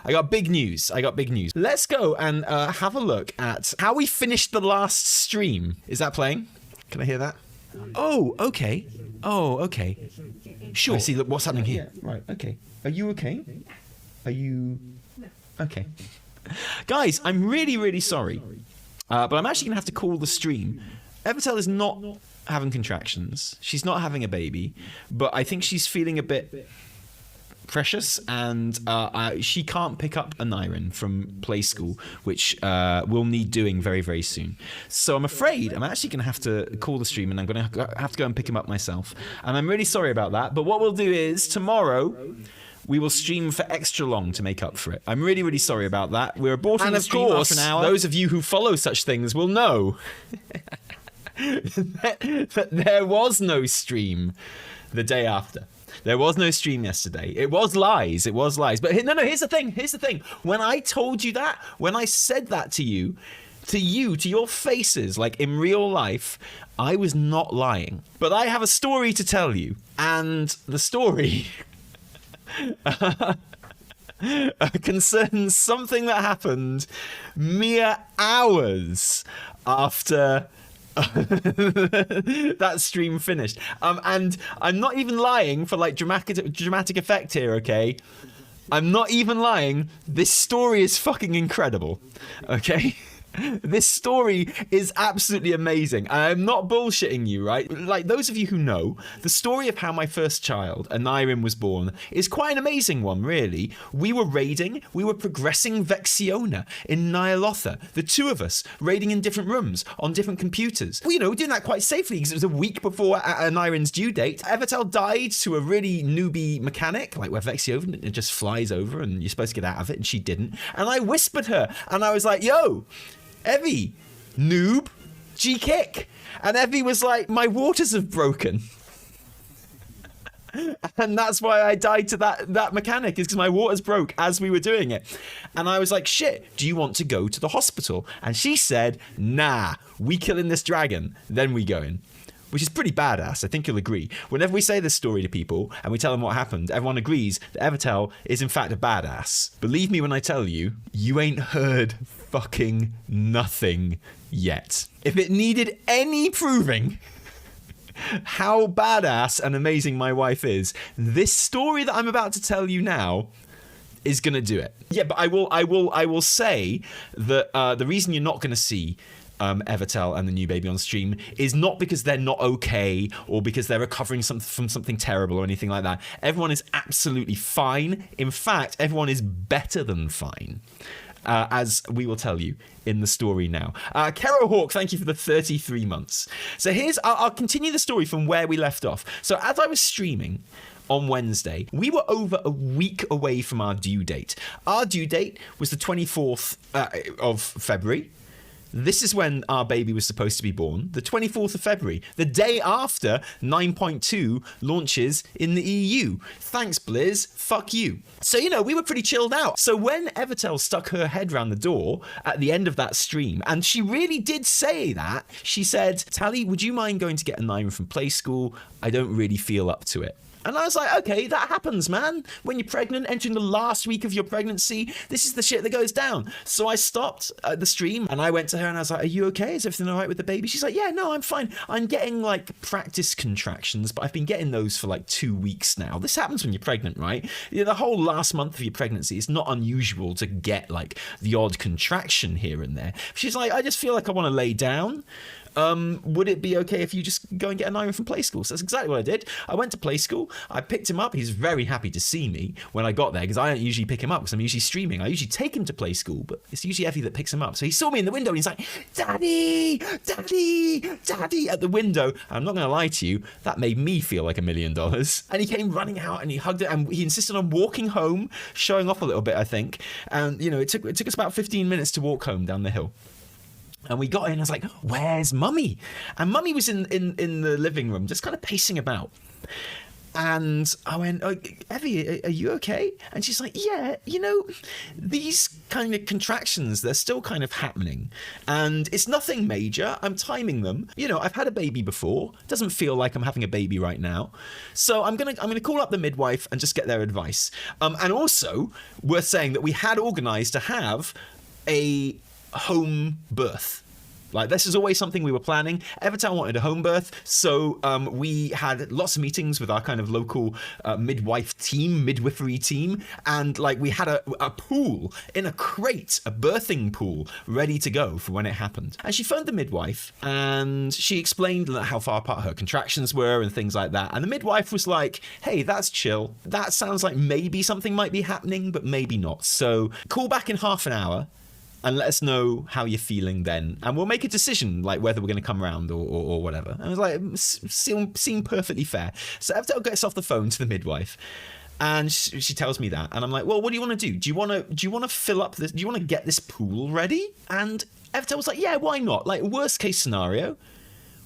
I got big news. Let's go and have a look at how we finished the last stream. Is that playing? Can I hear that? Oh, okay. Sure. I see, look, what's happening here? Yeah, right, okay. Are you okay? Are you... Okay. Guys, I'm really, really sorry. But I'm actually going to have to call the stream. Evitel is not having contractions. She's not having a baby. But I think she's feeling a bit precious. And she can't pick up an Iron from play school, which will need doing very, very soon. So I'm afraid I'm actually going to have to call the stream. And I'm going to have to go and pick him up myself. And I'm really sorry about that. But what we'll do is tomorrow... we will stream for extra long to make up for it. I'm really, really sorry about that. We're aborting the stream after an hour. Those of you who follow such things will know that there was no stream the day after. There was no stream yesterday. It was lies. But no, here's the thing. When I told you that, when I said that to you, to your faces, like in real life, I was not lying. But I have a story to tell you. And the story... concerns something that happened mere hours after that stream finished. And I'm not even lying for like dramatic effect here, okay? I'm not even lying. This story is fucking incredible, okay? This story is absolutely amazing. I'm not bullshitting you, right? Like, those of you who know, the story of how my first child, Anirim, was born is quite an amazing one, really. We were progressing Vexiona in Nyalotha. The two of us, raiding in different rooms, on different computers. Well, we're doing that quite safely, because it was a week before Anirim's due date. Evitel died to a really newbie mechanic, like where Vexiona just flies over and you're supposed to get out of it, and she didn't. And I whispered her, and I was like, yo... Evie, noob, G-kick. And Evie was like, my waters have broken. And that's why I died to that mechanic, is because my waters broke as we were doing it. And I was like, shit, do you want to go to the hospital? And she said, nah, we killing this dragon, then we go in. Which is pretty badass, I think you'll agree. Whenever we say this story to people and we tell them what happened, everyone agrees that Evitel is in fact a badass. Believe me when I tell you, you ain't heard fucking nothing yet. If it needed any proving how badass and amazing my wife is, this story that I'm about to tell you now is gonna do it. Yeah, but I will say that the reason you're not gonna see Evitel and the new baby on stream is not because they're not okay or because they're recovering from something terrible or anything like that. Everyone is absolutely fine. In fact, everyone is better than fine. As we will tell you in the story now. Kero Hawk, thank you for the 33 months. So I'll continue the story from where we left off. So as I was streaming on Wednesday, we were over a week away from our due date. Our due date was the 24th of February. This is when our baby was supposed to be born, the 24th of February, the day after 9.2 launches in the EU. Thanks, Blizz. Fuck you. So, we were pretty chilled out. So when Evitel stuck her head round the door at the end of that stream, and she really did say that, she said, Tally, would you mind going to get a Naira from play school? I don't really feel up to it. And I was like, okay, that happens, man. When you're pregnant, entering the last week of your pregnancy, this is the shit that goes down. So I stopped the stream and I went to her and I was like, are you okay? Is everything all right with the baby? She's like, yeah, no, I'm fine. I'm getting like practice contractions, but I've been getting those for like 2 weeks now. This happens when you're pregnant, right? The whole last month of your pregnancy, it's not unusual to get like the odd contraction here and there. She's like, I just feel like I want to lay down. Would it be okay if you just go and get an iron from play school? So that's exactly what I did. I went to play school. I picked him up. He's very happy to see me when I got there because I don't usually pick him up because I'm usually streaming. I usually take him to play school, but it's usually Effie that picks him up. So he saw me in the window and he's like, Daddy, Daddy, Daddy at the window. And I'm not going to lie to you, that made me feel like $1 million. And he came running out and he hugged it and he insisted on walking home, showing off a little bit, I think. And, it took us about 15 minutes to walk home down the hill. And we got in, I was like, where's Mummy? And Mummy was in the living room, just kind of pacing about. And I went, oh, Evie, are you okay? And she's like, yeah, these kind of contractions, they're still kind of happening. And it's nothing major. I'm timing them. I've had a baby before. It doesn't feel like I'm having a baby right now. So I'm gonna call up the midwife and just get their advice. And also, worth saying that we had organised to have a home birth. Like, this is always something we were planning. Evitel wanted a home birth, so we had lots of meetings with our kind of local midwifery team, and like we had a pool in a crate, a birthing pool, ready to go for when it happened. And she phoned the midwife, and she explained how far apart her contractions were and things like that. And the midwife was like, hey, that's chill. That sounds like maybe something might be happening, but maybe not. So call back in half an hour and let us know how you're feeling then, and we'll make a decision, like whether we're going to come around or whatever. And I was like, seemed perfectly fair. So Evitel gets off the phone to the midwife, and she tells me that, and I'm like, well, what do you want to do? Do you want to fill up this? Do you want to get this pool ready? And Evitel was like, yeah, why not? Like, worst case scenario,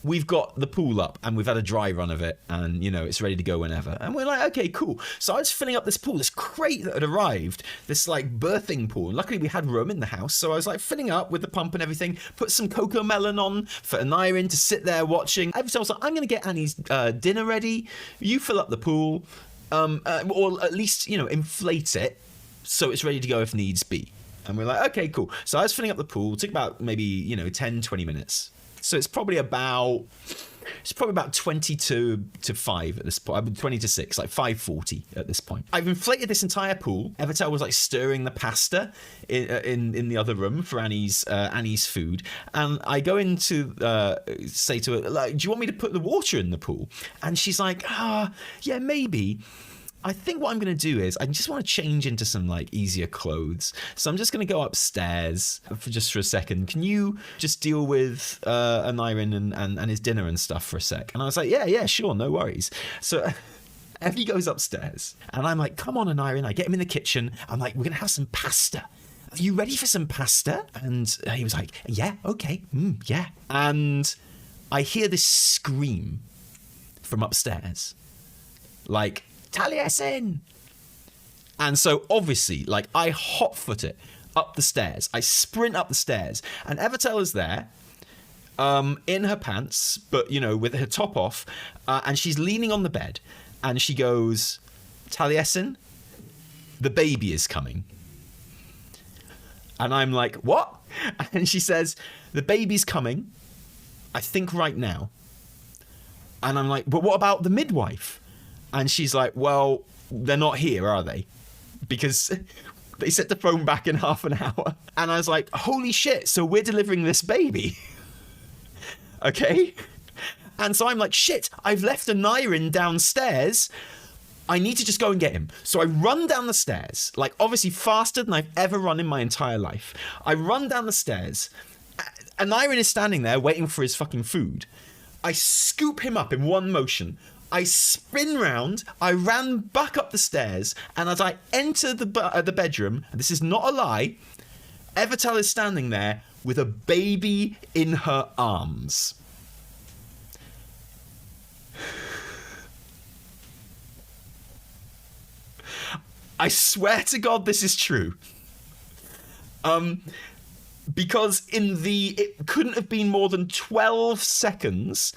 we've got the pool up and we've had a dry run of it, and it's ready to go whenever. And we're like, okay, cool. So I was filling up this pool, this crate that had arrived, this like birthing pool. And luckily we had room in the house, so I was like filling up with the pump and everything. Put some cocoa melon on for Anirin to sit there watching. I was like, I'm going to get Annie's dinner ready. You fill up the pool, or at least inflate it so it's ready to go if needs be. And we're like, okay, cool. So I was filling up the pool. It took about maybe 10-20 minutes. So it's probably about 20 to 5 at this point. 20 to 6, like 5:40 at this point. I've inflated this entire pool. Evitel was like stirring the pasta in the other room for Annie's food, and I go in to say to her, like, do you want me to put the water in the pool? And she's like, yeah, maybe. I think what I'm going to do is I just want to change into some like easier clothes. So I'm just going to go upstairs for a second. Can you just deal with Anirin and his dinner and stuff for a sec? And I was like, yeah, sure, no worries. So Evie goes upstairs, and I'm like, come on, Anirin. I get him in the kitchen. I'm like, we're going to have some pasta. Are you ready for some pasta? And he was like, yeah, okay, yeah. And I hear this scream from upstairs, like, Taliesin! And so obviously, like, I hotfoot it up the stairs. I sprint up the stairs, and Evitel is there, in her pants, but with her top off, and she's leaning on the bed, and she goes, Taliesin, the baby is coming. And I'm like, what? And she says, the baby's coming, I think right now. And I'm like, but what about the midwife? And she's like, well, they're not here, are they? Because they set the phone back in half an hour. And I was like, holy shit, so we're delivering this baby. Okay? And so I'm like, shit, I've left Anirin downstairs. I need to just go and get him. So I run down the stairs, like obviously faster than I've ever run in my entire life. I run down the stairs. Anirin is standing there waiting for his fucking food. I scoop him up in one motion. I spin round, I ran back up the stairs, and as I enter the bedroom, and this is not a lie, Evitel is standing there with a baby in her arms. I swear to God this is true. Because it couldn't have been more than 12 seconds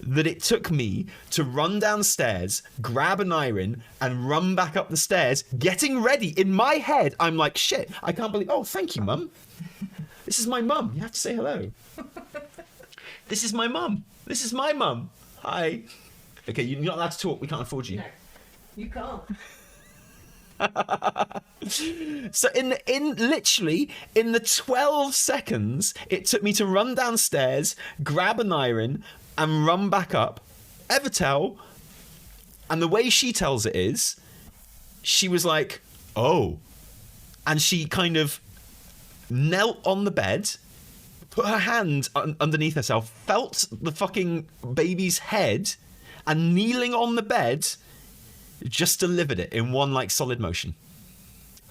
that it took me to run downstairs, grab Anirin, and run back up the stairs, getting ready. In my head, I'm like, shit, I can't believe... Oh, thank you, Mum. This is my mum. You have to say hello. This is my mum. This is my mum. Hi. Okay, you're not allowed to talk. We can't afford you. No, you can't. So literally in the 12 seconds it took me to run downstairs, grab Anirin, and run back up, Evitel, and the way she tells it is, she was like, oh, and she kind of knelt on the bed, put her hand underneath herself, felt the fucking baby's head, and kneeling on the bed, just delivered it in one like solid motion.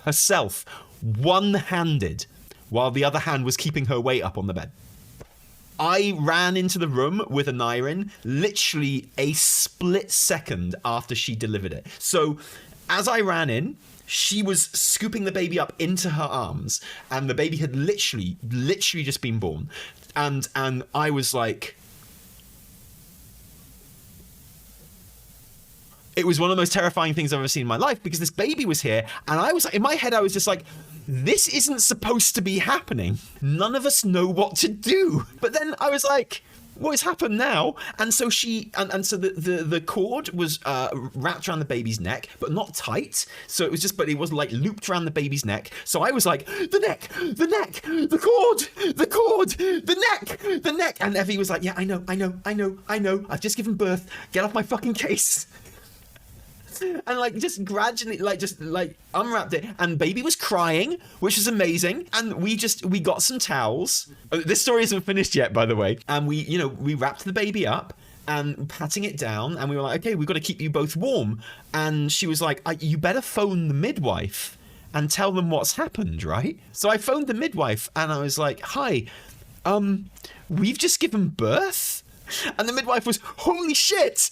Herself, one-handed, while the other hand was keeping her weight up on the bed. I ran into the room with Aneurin literally a split second after she delivered it. So as I ran in, she was scooping the baby up into her arms, and the baby had literally just been born. And I was like, it was one of the most terrifying things I've ever seen in my life, because this baby was here, and I was like, in my head, I was just like, this isn't supposed to be happening. None of us know what to do. But then I was like, what has happened now? And so so the cord was wrapped around the baby's neck, but not tight. So it was just, but it was like looped around the baby's neck. So I was like, the neck, the cord, the neck. And Evie was like, yeah, I know. I've just given birth. Get off my fucking case. And like just gradually like unwrapped it, and baby was crying, which was amazing. And we got some towels. This story isn't finished yet, by the way. And we wrapped the baby up and patting it down, and we were like, okay, we've got to keep you both warm. And she was like, you better phone the midwife and tell them what's happened, right? So I phoned the midwife and I was like, hi, we've just given birth. And the midwife was, holy shit.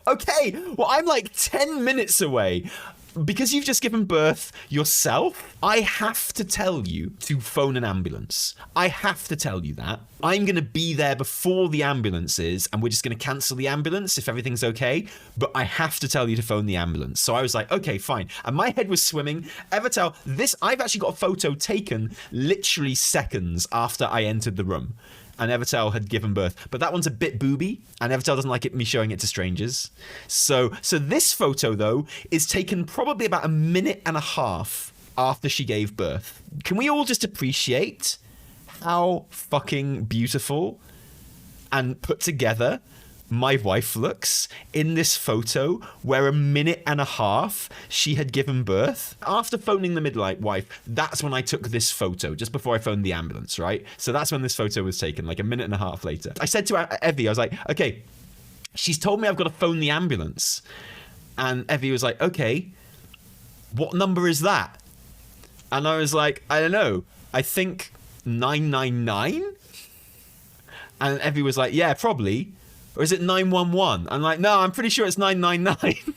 Okay, well, I'm like 10 minutes away. Because you've just given birth yourself, I have to tell you to phone an ambulance. I have to tell you that. I'm going to be there before the ambulance is, and we're just going to cancel the ambulance if everything's okay. But I have to tell you to phone the ambulance. So I was like, okay, fine. And my head was swimming. Evitel, I've actually got a photo taken literally seconds after I entered the room. And Evitel had given birth, but that one's a bit booby, and Evitel doesn't like me showing it to strangers. So this photo, though, is taken probably about a minute and a half after she gave birth. Can we all just appreciate how fucking beautiful and put together my wife looks in this photo, where a minute and a half she had given birth? After phoning the midwife, that's when I took this photo, just before I phoned the ambulance, right? So that's when this photo was taken, like a minute and a half later. I said to Evie, I was like, okay, she's told me I've got to phone the ambulance. And Evie was like, okay, what number is that? And I was like, I don't know, I think 999? And Evie was like, yeah, probably. Or is it 911? I'm like, no, I'm pretty sure it's 999.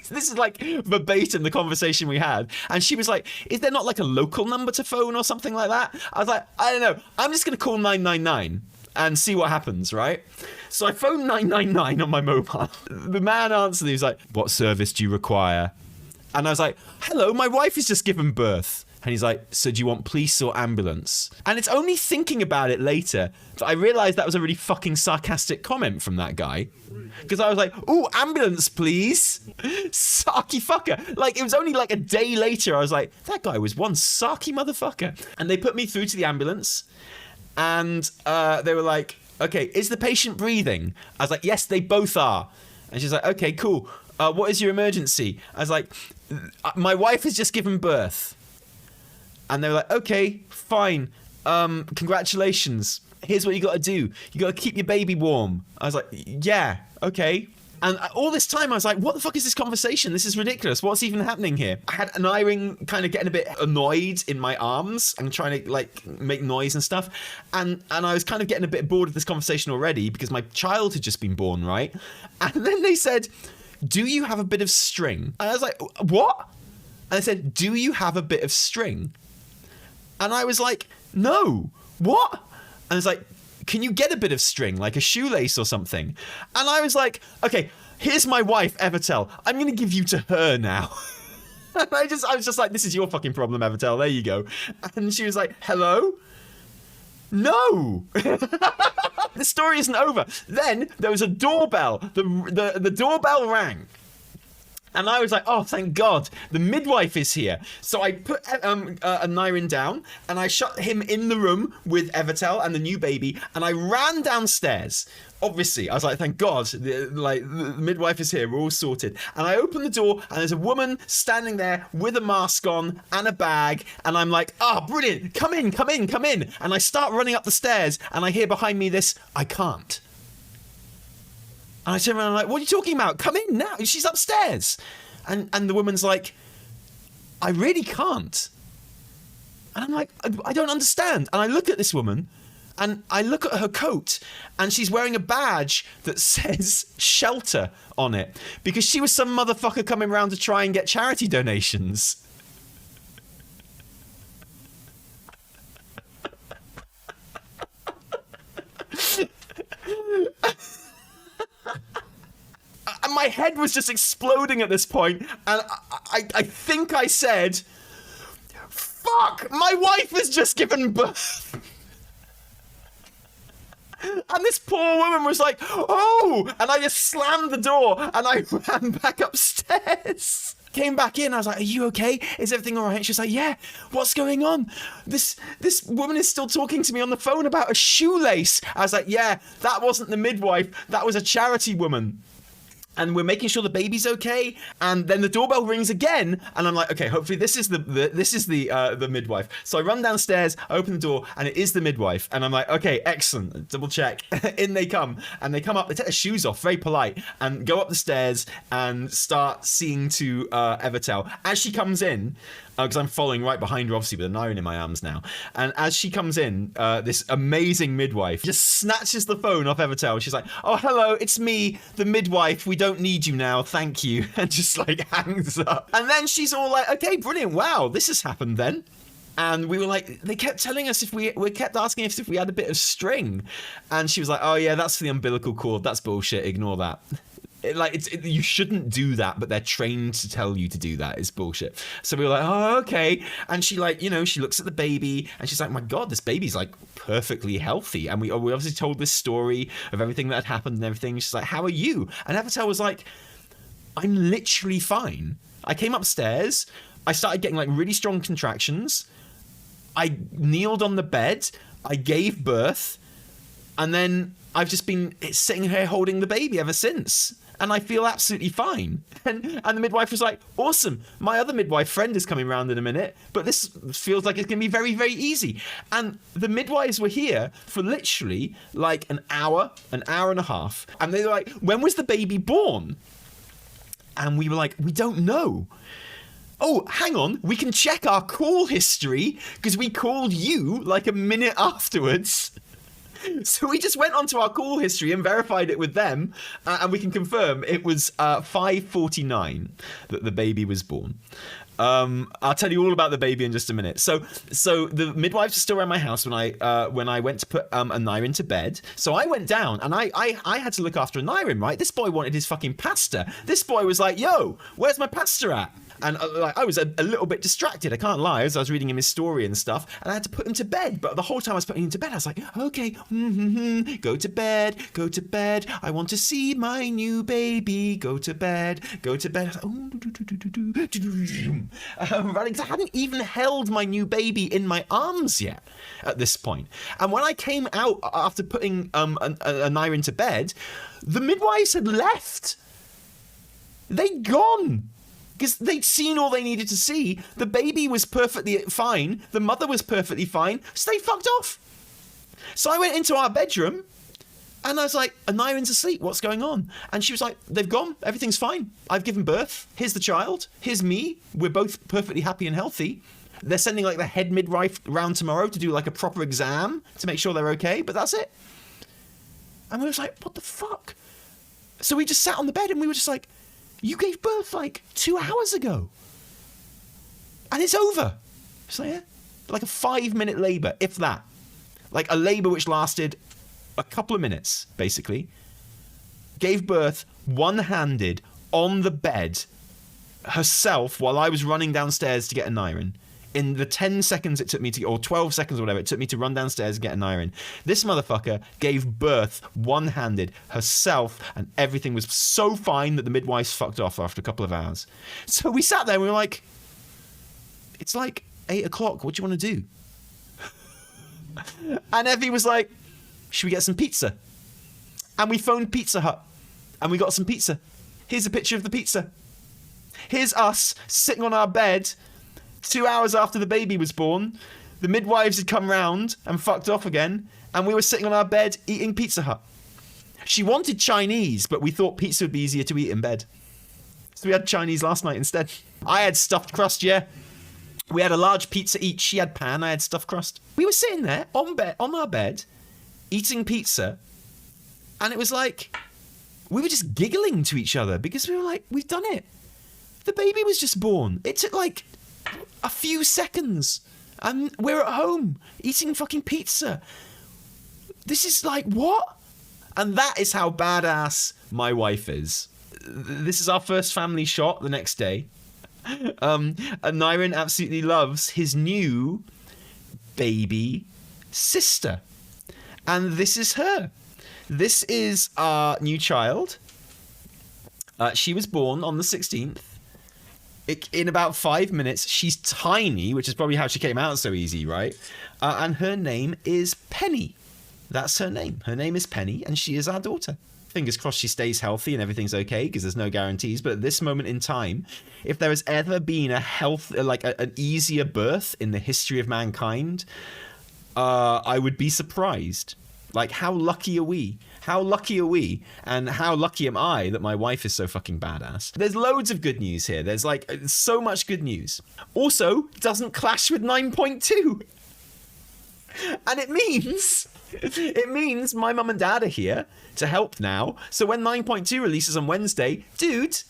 This is like verbatim the conversation we had. And she was like, is there not like a local number to phone or something like that? I was like, I don't know. I'm just going to call 999 and see what happens, right? So I phoned 999 on my mobile. The man answered. He was like, what service do you require? And I was like, hello, my wife has just given birth. And he's like, so do you want police or ambulance? And it's only thinking about it later that I realized that was a really fucking sarcastic comment from that guy. Because I was like, ooh, ambulance, please. Sarky fucker. Like, it was only like a day later, I was like, that guy was one sarky motherfucker. And they put me through to the ambulance. And they were like, okay, is the patient breathing? I was like, yes, they both are. And she's like, okay, cool. What is your emergency? I was like, my wife has just given birth. And they were like, okay, fine. Congratulations. Here's what you got to do. You got to keep your baby warm. I was like, yeah, okay. And all this time I was like, what the fuck is this conversation? This is ridiculous. What's even happening here? I had Aneurin kind of getting a bit annoyed in my arms and trying to like make noise and stuff. And I was kind of getting a bit bored of this conversation already because my child had just been born, right? And then they said, do you have a bit of string? And I was like, what? And they said, do you have a bit of string? And I was like, no, what? And I was like, can you get a bit of string, like a shoelace or something? And I was like, okay, here's my wife, Evitel. I'm going to give you to her now. And I was just like, this is your fucking problem, Evitel. There you go. And she was like, hello? No. The story isn't over. Then there was a doorbell. The doorbell rang. And I was like, oh, thank God, the midwife is here. So I put Aneurin down, and I shut him in the room with Evitel and the new baby, and I ran downstairs. Obviously, I was like, thank God, the midwife is here, we're all sorted. And I open the door, and there's a woman standing there with a mask on and a bag, and I'm like, oh, brilliant, come in. And I start running up the stairs, and I hear behind me this, I can't. And I turn around and I'm like, what are you talking about? Come in now. She's upstairs. And the woman's like, I really can't. And I'm like, I don't understand. And I look at this woman And I look at her coat, and she's wearing a badge that says shelter on it, because she was some motherfucker coming around to try and get charity donations. And my head was just exploding at this point, and I think I said, fuck, my wife has just given birth. And this poor woman was like, oh, and I just slammed the door and I ran back upstairs. Came back in, I was like, are you okay? Is everything all right? She's like, yeah, what's going on? This woman is still talking to me on the phone about a shoelace. I was like, yeah, that wasn't the midwife, that was a charity woman. And we're making sure the baby's okay, and then the doorbell rings again, and I'm like, okay, hopefully this is the midwife. So I run downstairs, open the door, and it is the midwife, and I'm like, okay, excellent, double check. In they come, and they come up, they take their shoes off, very polite, and go up the stairs and start seeing to Evitel. As she comes in, because I'm following right behind her, obviously, with an iron in my arms now. And as she comes in, this amazing midwife just snatches the phone off Evitel. She's like, oh, hello, it's me, the midwife. We don't need you now, thank you. And just like hangs up. And then she's all like, okay, brilliant. Wow, this has happened then. And we were like, they kept telling us we kept asking us if we had a bit of string. And she was like, oh yeah, that's for the umbilical cord. That's bullshit. Ignore that. You shouldn't do that, but they're trained to tell you to do that. It's bullshit. So we were like, oh, okay. And she she looks at the baby and she's like, my God, this baby's like perfectly healthy. And we obviously told this story of everything that had happened and everything. She's like, how are you? And Evitel was like, I'm literally fine. I came upstairs. I started getting like really strong contractions. I kneeled on the bed. I gave birth. And then I've just been sitting here holding the baby ever since. And I feel absolutely fine. And the midwife was like, awesome. My other midwife friend is coming round in a minute, but this feels like it's going to be very, very easy. And the midwives were here for literally like an hour and a half. And they were like, when was the baby born? And we were like, we don't know. Oh, hang on. We can check our call history because we called you like a minute afterwards. So we just went onto our call history and verified it with them, and we can confirm it was 5:49 that the baby was born. I'll tell you all about the baby in just a minute. So the midwives are still around my house when I went to put Anairin to bed. So I went down and I had to look after Anairin, right? This boy wanted his fucking pasta. This boy was like, yo, where's my pasta at? And I was a little bit distracted, I can't lie, as I was reading him his story and stuff, and I had to put him to bed. But the whole time I was putting him to bed, I was like, okay, go to bed, I want to see my new baby, go to bed. I was like, running, 'cause I hadn't even held my new baby in my arms yet at this point. And when I came out after putting Anairin to bed, the midwives had left. They'd gone. Because they'd seen all they needed to see. The baby was perfectly fine. The mother was perfectly fine. So they fucked off. So I went into our bedroom and I was like, Anairin's asleep. What's going on? And she was like, they've gone. Everything's fine. I've given birth. Here's the child. Here's me. We're both perfectly happy and healthy. They're sending like the head midwife round tomorrow to do like a proper exam to make sure they're okay. But that's it. And we was like, what the fuck? So we just sat on the bed and we were just like, you gave birth like 2 hours ago. And it's over. So yeah, like a 5-minute labour, if that. Like a labour which lasted a couple of minutes, basically. Gave birth one-handed on the bed herself while I was running downstairs to get Anairin. In the 10 seconds it took me to, or 12 seconds or whatever, it took me to run downstairs and get Anairin. This motherfucker gave birth one-handed herself, and everything was so fine that the midwives fucked off after a couple of hours. So we sat there and we were like, it's like 8 o'clock, what do you want to do? And Evie was like, should we get some pizza? And we phoned Pizza Hut, and we got some pizza. Here's a picture of the pizza. Here's us sitting on our bed 2 hours after the baby was born. The midwives had come round and fucked off again, and we were sitting on our bed eating Pizza Hut. She wanted Chinese, but we thought pizza would be easier to eat in bed. So we had Chinese last night instead. I had stuffed crust, yeah. We had a large pizza each. She had pan, I had stuffed crust. We were sitting there on our bed, eating pizza, and it was like we were just giggling to each other because we were like, we've done it. The baby was just born. It took like a few seconds, and we're at home eating fucking pizza. This is like, what? And that is how badass my wife is. This is our first family shot the next day. And Nyron absolutely loves his new baby sister. And this is her. This is our new child. She was born on the 16th. In about 5 minutes. She's tiny, which is probably how she came out so easy, right? And her name is Penny. That's her name. Her name is Penny, and she is our daughter. Fingers crossed she stays healthy and everything's okay, because there's no guarantees. But at this moment in time, if there has ever been an easier birth in the history of mankind, I would be surprised. Like, how lucky are we? How lucky are we? And how lucky am I that my wife is so fucking badass? There's loads of good news here. There's like so much good news. Also, doesn't clash with 9.2. And it means my mum and dad are here to help now. So when 9.2 releases on Wednesday, dude,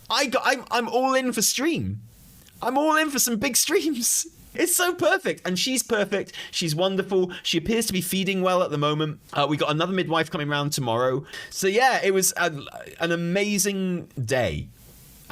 I'm all in for stream. I'm all in for some big streams. It's so perfect. And she's perfect. She's wonderful. She appears to be feeding well at the moment. We got another midwife coming around tomorrow. So yeah, it was an amazing day.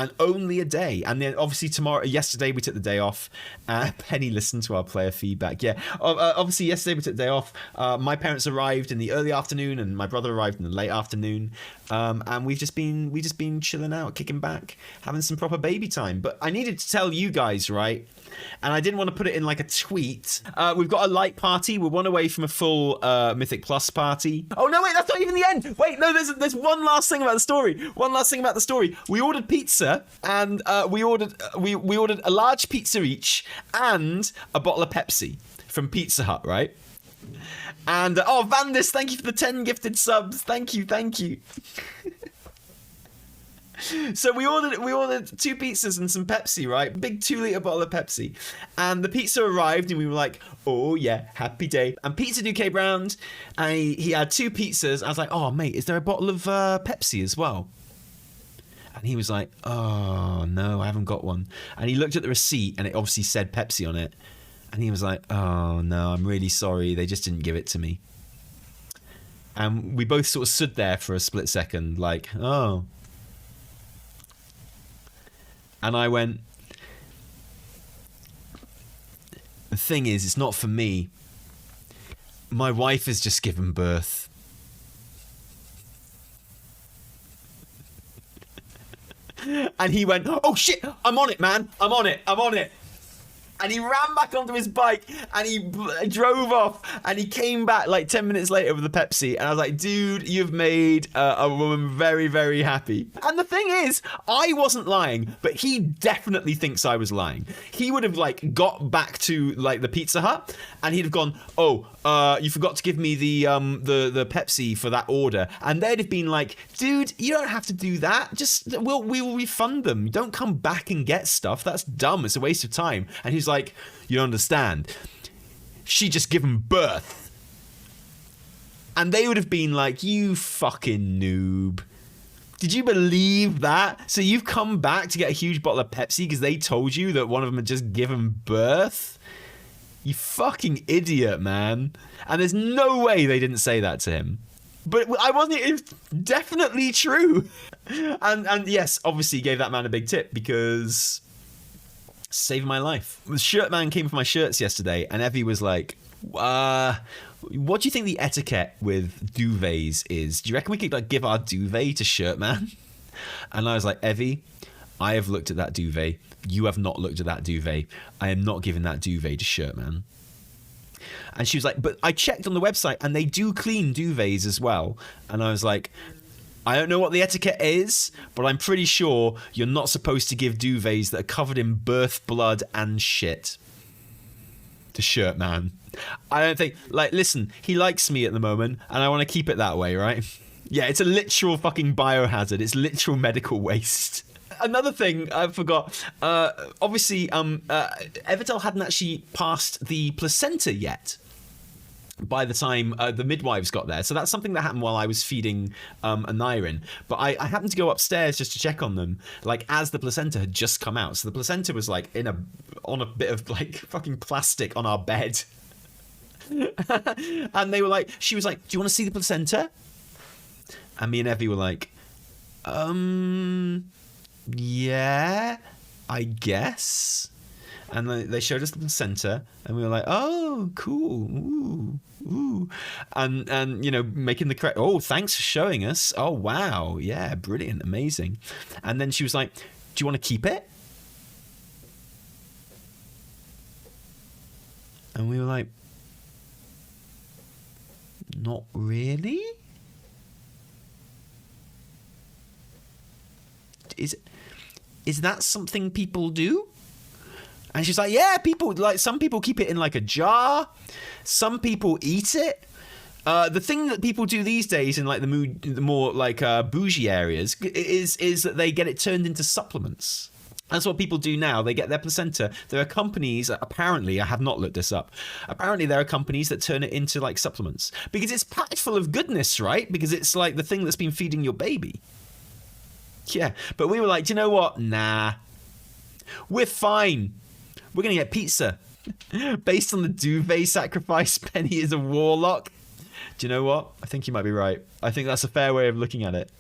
And only a day. And then obviously yesterday we took the day off. Penny listened to our player feedback. Yeah, obviously yesterday we took the day off. My parents arrived in the early afternoon and my brother arrived in the late afternoon. And we've just been chilling out, kicking back, having some proper baby time. But I needed to tell you guys, right? And I didn't want to put it in like a tweet. We've got a light party. We're one away from a full Mythic Plus party. Oh no, wait, that's not even the end. Wait, no, there's one last thing about the story. We ordered pizza, and we ordered a large pizza each and a bottle of Pepsi from Pizza Hut, right? And Vandis, thank you for the 10 gifted subs. Thank you. So we ordered 2 pizzas and some Pepsi, right? Big 2-liter bottle of Pepsi. And the pizza arrived and we were like, oh yeah, happy day. And Pizza Dude came round and he had 2 pizzas. I was like, oh mate, is there a bottle of Pepsi as well? And he was like, oh no, I haven't got one. And he looked at the receipt and it obviously said Pepsi on it. And he was like, oh no, I'm really sorry. They just didn't give it to me. And we both sort of stood there for a split second like, oh. And I went, the thing is, it's not for me. My wife has just given birth. And he went, oh shit, I'm on it, man. I'm on it. And he ran back onto his bike and he drove off and he came back like 10 minutes later with the Pepsi. And I was like, dude, you've made a woman very, very happy. And the thing is, I wasn't lying, but he definitely thinks I was lying. He would have like got back to like the Pizza Hut and he'd have gone, you forgot to give me the Pepsi for that order. And they'd have been like, dude, you don't have to do that. Just we will refund them. Don't come back and get stuff. That's dumb. It's a waste of time. And he's like, you don't understand. She just given birth. And they would have been like, you fucking noob. Did you believe that? So you've come back to get a huge bottle of Pepsi because they told you that one of them had just given birth? You fucking idiot, man. And there's no way they didn't say that to him. But I wasn't. It's definitely true. And yes, obviously gave that man a big tip because saving my life. The shirt man came for my shirts yesterday, and Evie was like, what do you think the etiquette with duvets is? Do you reckon we could like give our duvet to shirt man? And I was like, Evie, I have looked at that duvet. You have not looked at that duvet. I am not giving that duvet to shirt man. And she was like, but I checked on the website and they do clean duvets as well. And I was like, I don't know what the etiquette is, but I'm pretty sure you're not supposed to give duvets that are covered in birth blood and shit to shirt man. I don't think, like, listen, he likes me at the moment and I want to keep it that way, right? Yeah, it's a literal fucking biohazard. It's literal medical waste. Another thing I forgot, obviously, Evitel hadn't actually passed the placenta yet. by the time the midwives got there. So that's something that happened while I was feeding Anirin. But I happened to go upstairs just to check on them, like as the placenta had just come out. So the placenta was like on a bit of like fucking plastic on our bed. And they were like, she was like, do you want to see the placenta? And me and Evie were like, yeah, I guess. And they showed us the placenta, and we were like, "Oh, cool, ooh," and you know, making the correct. Oh, thanks for showing us. Oh, wow, yeah, brilliant, amazing. And then she was like, "Do you want to keep it?" And we were like, "Not really." Is that something people do? And she's like, yeah, people, like, some people keep it in like a jar. Some people eat it. The thing that people do these days in like the more like bougie areas is that they get it turned into supplements. That's what people do now. They get their placenta. There are companies, apparently, I have not looked this up. Apparently, there are companies that turn it into like supplements because it's packed full of goodness, right? Because it's like the thing that's been feeding your baby. Yeah, but we were like, do you know what? Nah, we're fine. We're going to get pizza. Based on the duvet sacrifice, Penny is a warlock. Do you know what? I think you might be right. I think that's a fair way of looking at it.